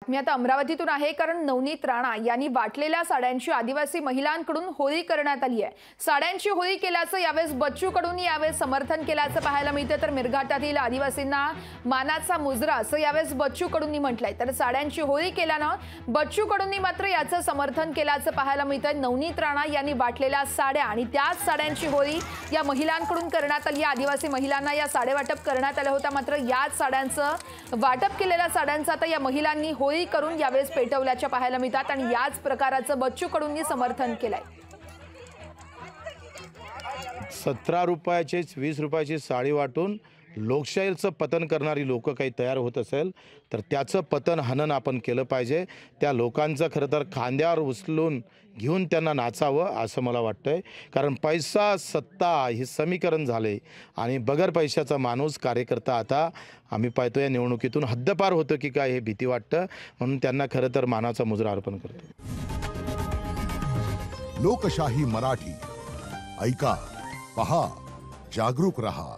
मी आता अमरावतीतून आहे, कारण नवनीत राणा यांनी वाटलेल्या साड्यांची आदिवासी महिलांकडून होळी करण्यात आली आहे। साड्यांची होळी केल्याचं यावेळेस बच्चू कडूंनी यावेळेस समर्थन केल्याचं पाहायला मिळते। तर मिरघाटातील आदिवासींना मानाचा मुजरा असं यावेळेस बच्चू कडूंनी म्हटलंय। तर साड्यांची होळी केल्यानं बच्चू कडूंनी मात्र याचं समर्थन केल्याचं पाहायला मिळतंय। नवनीत राणा यांनी वाटलेल्या साड्या आणि त्याच साड्यांची होळी या महिलांकडून करण्यात आली। आदिवासी महिलांना या साड्या वाटप करण्यात आल्या होत्या, मात्र याच साड्यांचं वाटप केलेल्या साड्यांचं आता या महिलांनी होळी करून यावेळेस पेटवल्याच्या पाहायला मिळतात आणि याच प्रकाराचं बच्चू कडूंनी समर्थन केलंय। 17 रुपयाची 20 रुपयाची साडी वाटून लोकशाहीचं पतन करणारी लोक काही तयार होत असेल तर त्याचं पतन हनन आपण केलं पाहिजे। त्या लोकांचं खरं तर खांद्यावर उचलून घेऊन त्यांना नाचावं असं मला वाटतंय, कारण पैसा सत्ता हे समीकरण झाले आणि बगर पैशाचा माणूस कार्यकर्ता आता आम्ही पाहतो या निवडणुकीतून हद्दपार होतं की काय हे भीती वाटतं, म्हणून त्यांना खरं तर मानाचा मुजरा अर्पण करतो। लोकशाही मराठी ऐका, पहा, जागरूक रहा।